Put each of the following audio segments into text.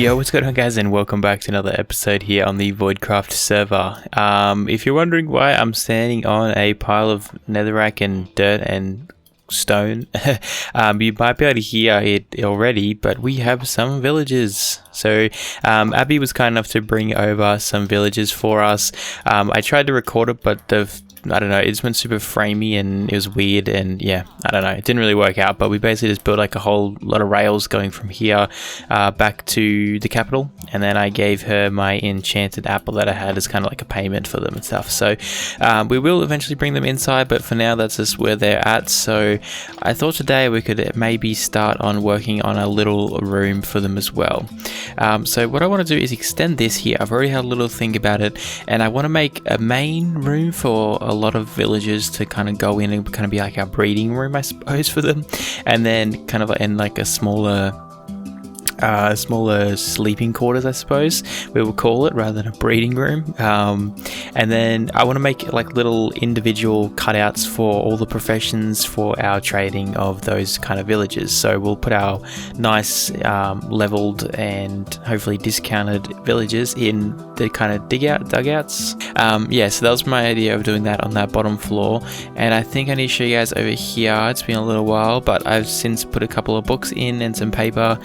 Yo, what's going on guys, and welcome back to another episode here on the VoidCraft server. If you're wondering why I'm standing on a pile of netherrack and dirt and stone, you might be able to hear it already, but we have some villagers. So Abby was kind enough to bring over some villagers for us. I tried to record it, but I don't know, it just went super framey and it was weird, and yeah, I don't know, it didn't really work out. But we basically just built like a whole lot of rails going from here back to the capital, and then I gave her my enchanted apple that I had as kind of like a payment for them and stuff. So we will eventually bring them inside, but for now that's just where they're at. So I thought today we could maybe start on working on a little room for them as well. So what I want to do is extend this here. I've already had a little think about it, and I want to make a main room for a lot of villagers to kind of go in and kind of be like our breeding room, I suppose, for them, and then kind of in like a smaller sleeping quarters, I suppose we will call it, rather than a breeding room. And then I want to make like little individual cutouts for all the professions for our trading of those kind of villages. So we'll put our nice leveled and hopefully discounted villages in the kind of dugouts. Yeah, so that was my idea of doing that on that bottom floor. And I think I need to show you guys over here. It's been a little while, but I've since put a couple of books in and some paper,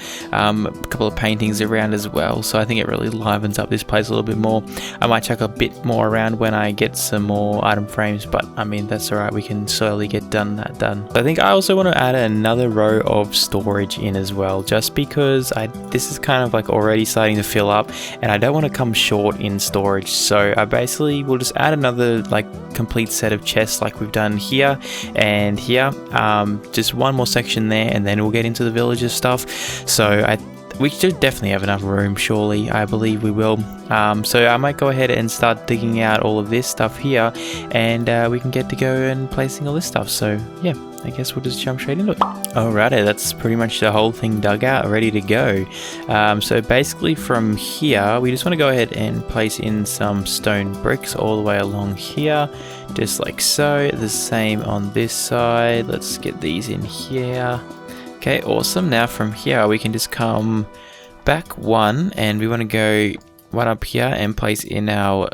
a couple of paintings around as well, so I think it really livens up this place a little bit more. I might chuck a bit more around when I get some more item frames, but I mean, that's alright, we can slowly get that done. So I think I also want to add another row of storage in as well, just because this is kind of like already starting to fill up and I don't want to come short in storage. So I basically will just add another like complete set of chests like we've done here and here, just one more section there, and then we'll get into the villager stuff. So we should definitely have enough room, surely. I believe we will. So I might go ahead and start digging out all of this stuff here, and we can get to go and placing all this stuff. So yeah, I guess we'll just jump straight into it. Alrighty, that's pretty much the whole thing dug out, ready to go. So basically from here, we just want to go ahead and place in some stone bricks all the way along here, just like so. The same on this side. Let's get these in here. Okay, awesome. Now from here we can just come back one, and we want to go one up here and place in our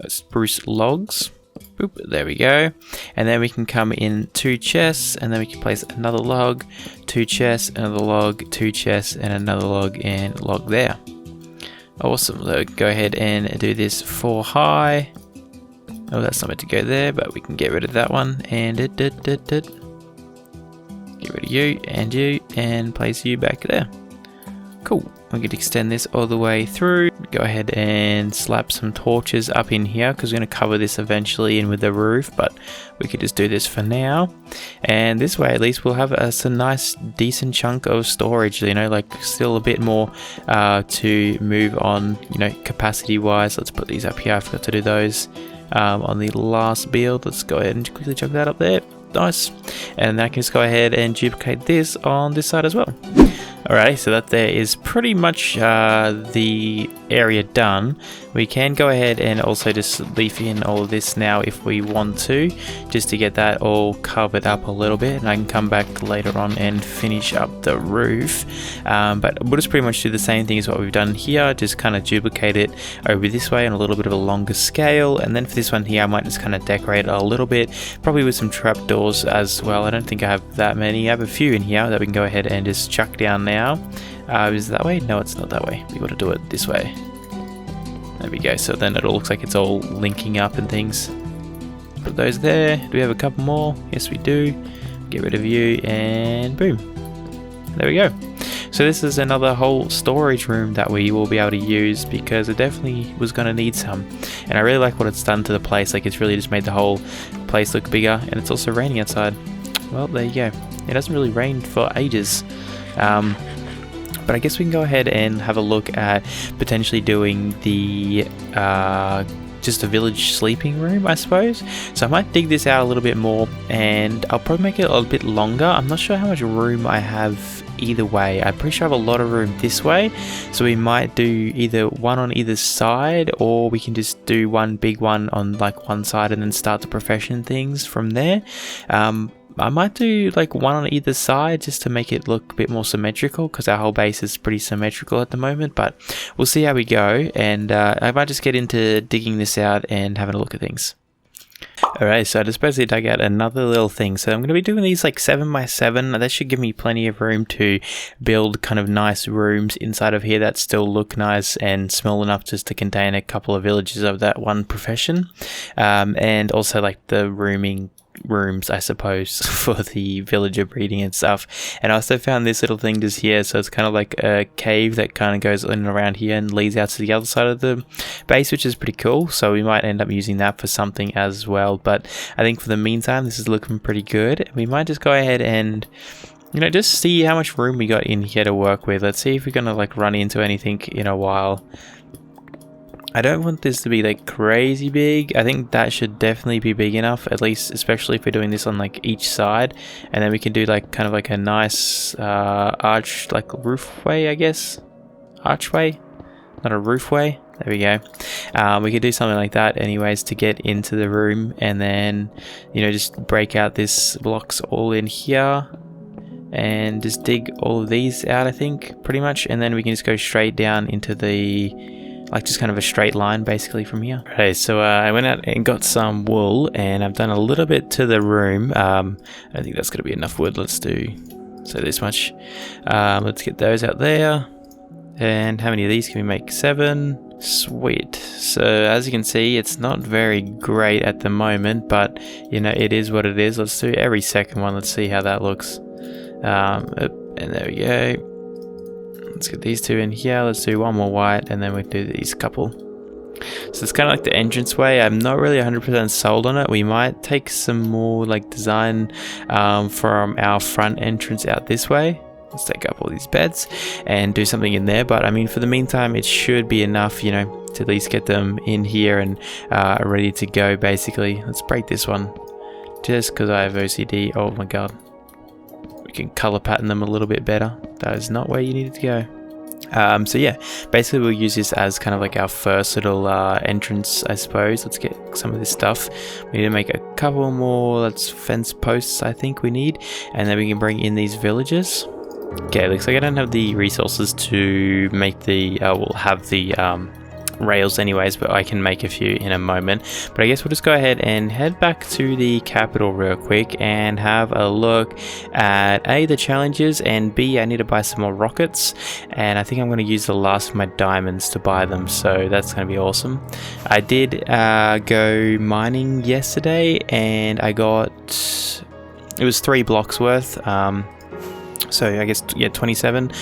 spruce logs. Boop, there we go. And then we can come in 2 chests, and then we can place another log, 2 chests, another log, 2 chests, and another log, and log there. Awesome. So go ahead and do this 4 high. Oh, that's not meant to go there, but we can get rid of that one, and get rid of you, and place you back there. Cool. We can extend this all the way through. Go ahead and slap some torches up in here, because we're going to cover this eventually in with the roof, but we could just do this for now. And this way at least we'll have a nice decent chunk of storage, you know, like still a bit more to move on, you know, capacity wise. Let's put these up here. I forgot to do those on the last build. Let's go ahead and quickly chuck that up there. Nice. And then I can just go ahead and duplicate this on this side as well. Alright, so that there is pretty much the area done. We can go ahead and also just leaf in all of this now if we want to, just to get that all covered up a little bit, and I can come back later on and finish up the roof. But we'll just pretty much do the same thing as what we've done here, just kind of duplicate it over this way on a little bit of a longer scale. And then for this one here, I might just kind of decorate it a little bit, probably with some trapdoors as well. I don't think I have that many. I have a few in here that we can go ahead and just chuck down now. Is it that way? No, it's not that way. We got to do it this way. There we go. So then it all looks like it's all linking up and things. Put those there. Do we have a couple more? Yes, we do. Get rid of you, and boom. There we go. So this is another whole storage room that we will be able to use, because it definitely was going to need some. And I really like what it's done to the place. Like, it's really just made the whole place look bigger, and it's also raining outside. Well, there you go. It hasn't really rained for ages. But I guess we can go ahead and have a look at potentially doing the just a village sleeping room, I suppose. So I might dig this out a little bit more, and I'll probably make it a little bit longer. I'm not sure how much room I have either way. I'm pretty sure I have a lot of room this way, so we might do either one on either side, or we can just do one big one on like one side and then start the profession things from there. I might do like one on either side just to make it look a bit more symmetrical, because our whole base is pretty symmetrical at the moment, but we'll see how we go. And I might just get into digging this out and having a look at things. Alright, so I just basically dug out another little thing. So I'm going to be doing these like 7x7. That should give me plenty of room to build kind of nice rooms inside of here that still look nice and small enough just to contain a couple of villages of that one profession. And also like the rooms, I suppose, for the villager breeding and stuff. And I also found this little thing just here, so it's kind of like a cave that kind of goes in and around here and leads out to the other side of the base, which is pretty cool. So we might end up using that for something as well, but I think for the meantime this is looking pretty good. We might just go ahead and, you know, just see how much room we got in here to work with. Let's see if we're gonna like run into anything in a while. I don't want this to be like crazy big. I think that should definitely be big enough, at least, especially if we're doing this on like each side. And then we can do like kind of like a nice arch, like roofway, I guess. Archway, not a roofway. There we go. We could do something like that anyways to get into the room, and then, you know, just break out this blocks all in here and just dig all of these out, I think, pretty much. And then we can just go straight down into the, like just kind of a straight line basically from here. Okay, so I went out and got some wool, and I've done a little bit to the room. I think that's gonna be enough wood. Let's do so this much. Let's get those out there. And how many of these can we make? 7. Sweet. So as you can see, it's not very great at the moment, but you know, it is what it is. Let's do every second one. Let's see how that looks. And there we go. Let's get these two in here. Let's do one more white, and then we do these couple. So it's kind of like the entranceway. I'm not really 100% sold on it. We might take some more like design from our front entrance out this way. Let's take up all these beds and do something in there. But I mean, for the meantime, it should be enough, you know, to at least get them in here and ready to go basically. Let's break this one just because I have OCD. Oh my god. We can color pattern them a little bit better. That is not where you need it to go. So yeah, basically we'll use this as kind of like our first little entrance, I suppose. Let's get some of this stuff. We need to make a couple more, let's fence posts I think we need, and then we can bring in these villages. Okay, looks like I don't have the resources to make the, we'll have the rails anyways, but I can make a few in a moment. But I guess we'll just go ahead and head back to the capital real quick and have a look at A, the challenges, and B, I need to buy some more rockets, and I think I'm going to use the last of my diamonds to buy them, so that's going to be awesome. I did go mining yesterday, and I got, it was 3 blocks worth. So I guess, yeah, 27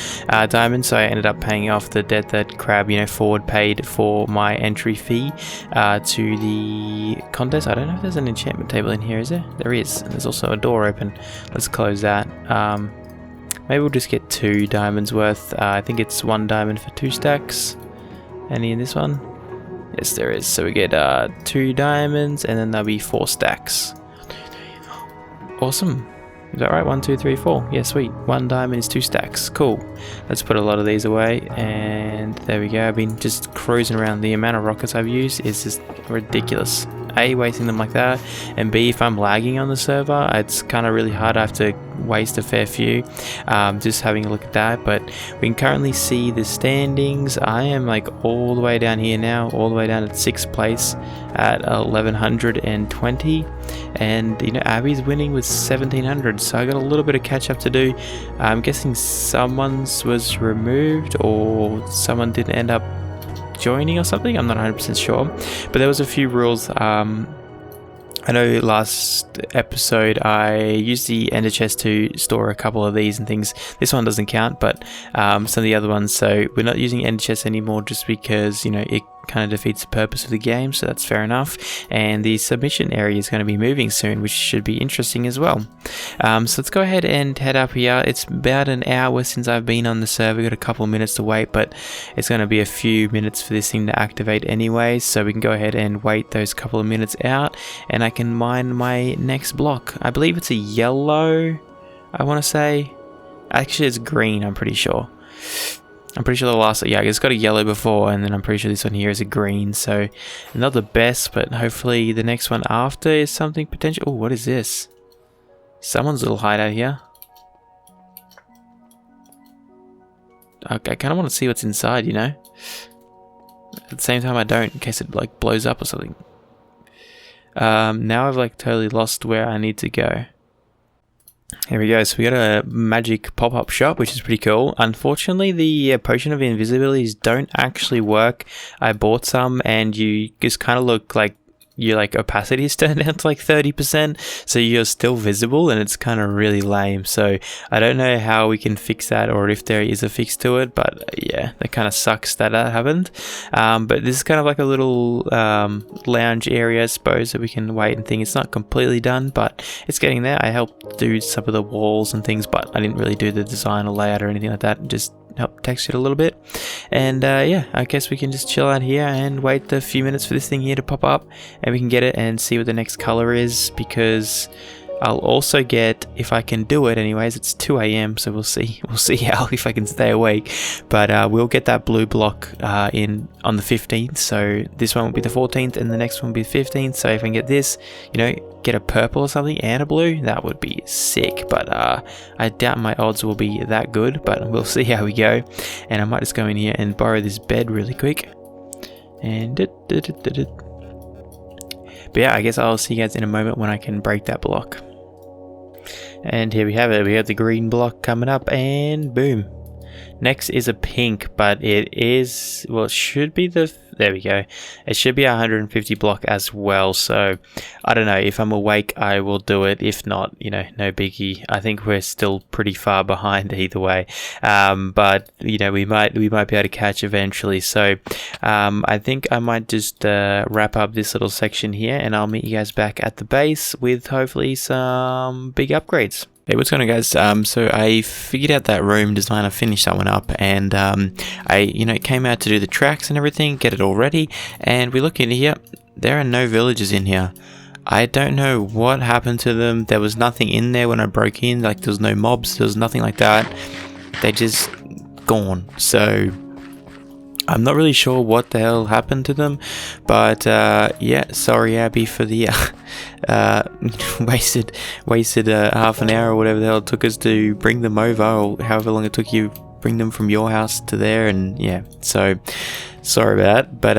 diamonds. So I ended up paying off the debt that Crab, you know, forward paid for my entry fee to the contest. I don't know if there's an enchantment table in here, is there? There is. And there's also a door open. Let's close that. Maybe we'll just get 2 diamonds worth. I think it's 1 diamond for 2 stacks. Any in this one? Yes, there is. So we get 2 diamonds, and then there'll be 4 stacks. Awesome. Is that right? 1, 2, 3, 4. Yeah, sweet. 1 diamond is 2 stacks. Cool. Let's put a lot of these away, and there we go. I've been just cruising around. The amount of rockets I've used is just ridiculous. A, wasting them like that, and B, if I'm lagging on the server, it's kind of really hard. I have to waste a fair few. Just having a look at that, but we can currently see the standings. I am like all the way down here now, all the way down at 6th place at 1120, and you know, Abby's winning with 1700, so I got a little bit of catch up to do. I'm guessing someone's was removed, or someone didn't end up joining or something. I'm not 100% sure, but there was a few rules. I know last episode I used the ender chest to store a couple of these and things. This one doesn't count, but some of the other ones. So we're not using ender chest anymore just because, you know, it kind of defeats the purpose of the game, so that's fair enough. And the submission area is going to be moving soon, which should be interesting as well. So let's go ahead and head up here. It's about an hour since I've been on the server. Got a couple of minutes to wait, but it's going to be a few minutes for this thing to activate anyway, so we can go ahead and wait those couple of minutes out, and I can mine my next block. I believe it's a yellow, I want to say. Actually, it's green, I'm pretty sure. I'm pretty sure the last, yeah, it's got a yellow before, and then I'm pretty sure this one here is a green. So not the best, but hopefully the next one after is something potential. Oh, what is this? Someone's little hideout here. Okay, I kind of want to see what's inside, you know? At the same time, I don't, in case it like blows up or something. Now I've like totally lost where I need to go. Here we go, so we got a magic pop-up shop, which is pretty cool. Unfortunately, the potion of invisibilities don't actually work. I bought some, and you just kind of look like your like opacity is turned down to like 30%, so you're still visible, and it's kind of really lame. So I don't know how we can fix that, or if there is a fix to it, but yeah, that kind of sucks that happened. But this is kind of like a little lounge area, I suppose, that we can wait and think. It's not completely done, but it's getting there. I helped do some of the walls and things, but I didn't really do the design or layout or anything like that. Just help text it a little bit. And yeah, I guess we can just chill out here and wait a few minutes for this thing here to pop up, and we can get it and see what the next color is, because I'll also get, if I can do it anyways, it's 2 AM, so we'll see how, if I can stay awake. But we'll get that blue block in on the 15th, so this one will be the 14th and the next one will be the 15th. So if I can get this, you know, get a purple or something and a blue, that would be sick. But I doubt my odds will be that good, but we'll see how we go. And I might just go in here and borrow this bed really quick. And but yeah, I guess I'll see you guys in a moment when I can break that block. And here we have it. We have the green block coming up, and boom. Next is a pink, but it is, well, it should be the, there we go. It should be a 150 block as well. So I don't know, if I'm awake, I will do it. If not, you know, no biggie. I think we're still pretty far behind either way. But you know, we might be able to catch eventually. So I think I might just wrap up this little section here, and I'll meet you guys back at the base with hopefully some big upgrades. Hey, what's going on, guys? So I figured out that room design. I finished that one up, and I came out to do the tracks and everything, get it all ready, and we look in here. There are no villagers in here. I don't know what happened to them. There was nothing in there when I broke in. Like, there was no mobs. There was nothing like that. They just gone. So I'm not really sure what the hell happened to them, but yeah, sorry Abby for the wasted half an hour or whatever the hell it took us to bring them over, or however long it took you bring them from your house to there. And yeah, so sorry about that. But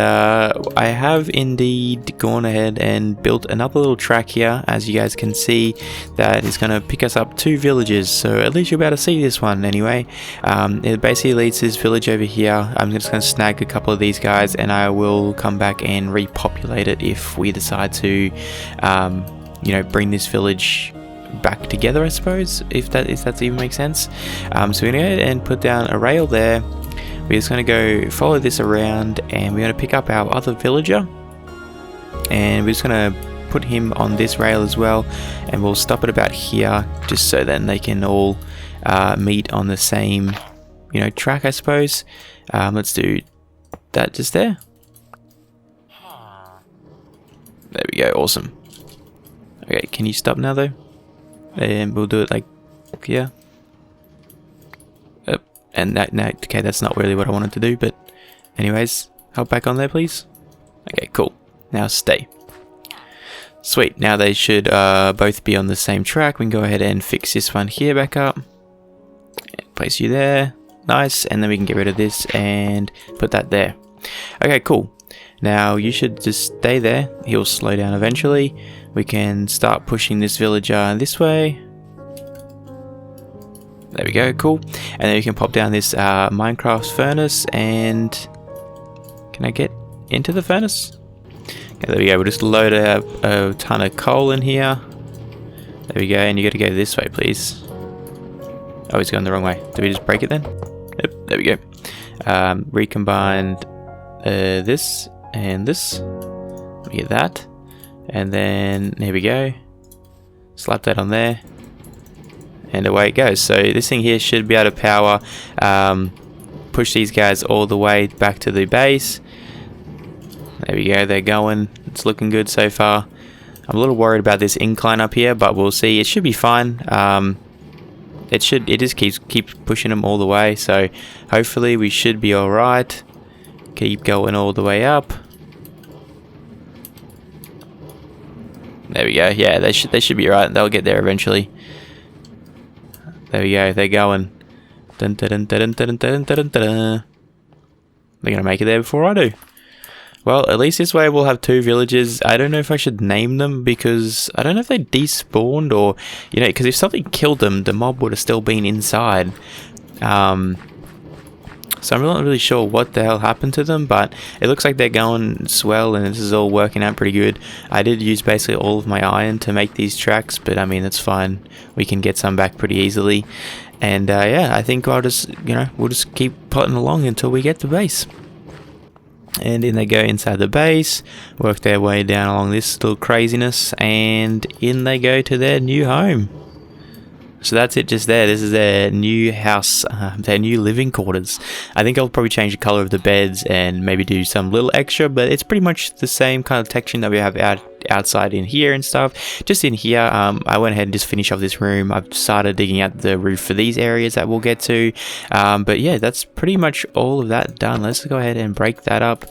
I have indeed gone ahead and built another little track here, as you guys can see, that is going to pick us up 2 villages. So at least you're about to see this one anyway. It basically leads to this village over here. I'm just going to snag a couple of these guys, and I will come back and repopulate it if we decide to bring this village back together, I suppose, if that even makes sense. So we're gonna go ahead and put down a rail there. We're just gonna go follow this around, and we're gonna pick up our other villager, and we're just gonna put him on this rail as well, and we'll stop it about here, just so then they can all meet on the same track, I suppose. Let's do that just there. There we go, awesome. Okay, can you stop now though? And we'll do it like here. And that, no, okay, that's not really what I wanted to do, but anyways, hop back on there, please. Okay, cool. Now stay. Sweet, now they should both be on the same track. We can go ahead and fix this one here back up. Place you there. Nice, and then we can get rid of this and put that there. Okay, cool. Now you should just stay there. He'll slow down eventually. We can start pushing this villager this way. There we go, cool. And then you can pop down this Minecraft furnace, and can I get into the furnace? Okay, there we go. We'll just load a ton of coal in here. There we go, and you got to go this way, please. Oh, he's going the wrong way. Did we just break it then? Yep, there we go. Recombined this and this. We get that. And then, here we go. Slap that on there. And away it goes. So this thing here should be able to power, push these guys all the way back to the base. There we go, they're going. It's looking good so far. I'm a little worried about this incline up here, but we'll see. It should be fine. it just keeps pushing them all the way. So hopefully we should be all right. Keep going all the way up. There we go. Yeah, they should be right. They'll get there eventually. There we go. They're going. Dun, dun, dun, dun, dun, dun, dun, dun, dun. They're gonna make it there before I do. Well, at least this way we'll have 2 villages. I don't know if I should name them because I don't know if they despawned or, you know, because if something killed them, the mob would have still been inside. So I'm not really sure what the hell happened to them, but it looks like they're going swell and this is all working out pretty good. I did use basically all of my iron to make these tracks, but I mean, that's fine. We can get some back pretty easily. And yeah, I think I'll just, you know, we'll just keep putting along until we get to base. And in they go inside the base, work their way down along this little craziness, and in they go to their new home. So that's it just there. This is their new house, their new living quarters. I think I'll probably change the color of the beds and maybe do some little extra, but it's pretty much the same kind of texture that we have outside in here and stuff. Just in here, I went ahead and just finished off this room. I've started digging out the roof for these areas that we'll get to. But yeah, that's pretty much all of that done. Let's go ahead and break that up.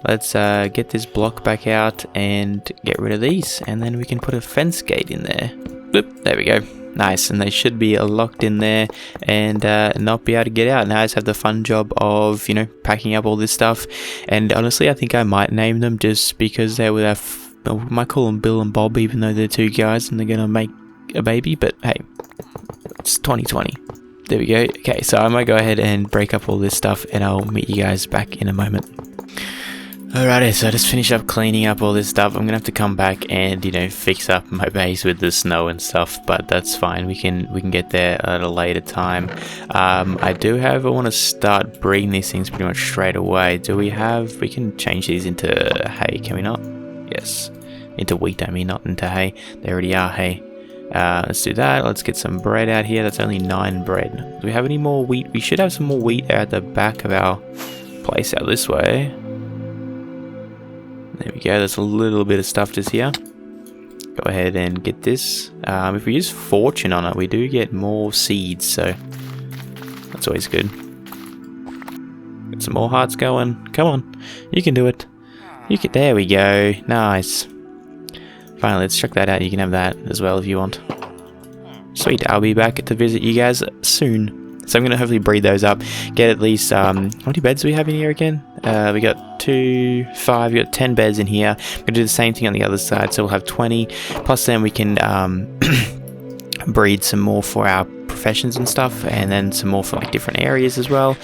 Let's get this block back out and get rid of these, and then we can put a fence gate in there. Boop, there we go. Nice, and they should be locked in there and not be able to get out. Now I just have the fun job of, you know, packing up all this stuff. And honestly, I think I might name them just because they would have, I might call them Bill and Bob, even though they're 2 guys and they're going to make a baby. But hey, it's 2020. There we go. Okay, so I might go ahead and break up all this stuff and I'll meet you guys back in a moment. Alrighty, so I just finished up cleaning up all this stuff. I'm gonna have to come back and, you know, fix up my base with the snow and stuff, but that's fine. We can get there at a later time. I want to start breeding these things pretty much straight away. We can change these into hay, can we not? Yes, into wheat, I mean, not into hay. They already are hay. Let's do that. Let's get some bread out here. That's only 9 bread. Do we have any more wheat? We should have some more wheat at the back of our place out this way. There we go, there's a little bit of stuff just here. Go ahead and get this. If we use fortune on it, we do get more seeds, so that's always good. Get some more hearts going. Come on, you can do it. There we go, nice. Finally, let's check that out. You can have that as well if you want. Sweet, I'll be back to visit you guys soon. So I'm going to hopefully breed those up, get at least, how many beds do we have in here again? We got 2, 5, we got 10 beds in here. We're going to do the same thing on the other side, so we'll have 20. Plus then we can breed some more for our professions and stuff, and then some more for like different areas as well.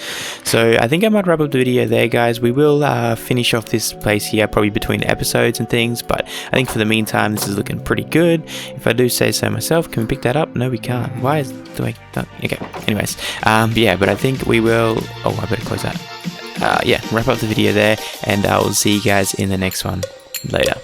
So I think I might wrap up the video there, guys. We will finish off this place here probably between episodes and things, but I think for the meantime this is looking pretty good, if I do say so myself. Can we pick that up? No, we can't. Why is okay, anyways, yeah, but I think we will, oh, I better close that. Yeah, wrap up the video there, and I will see you guys in the next one. Later.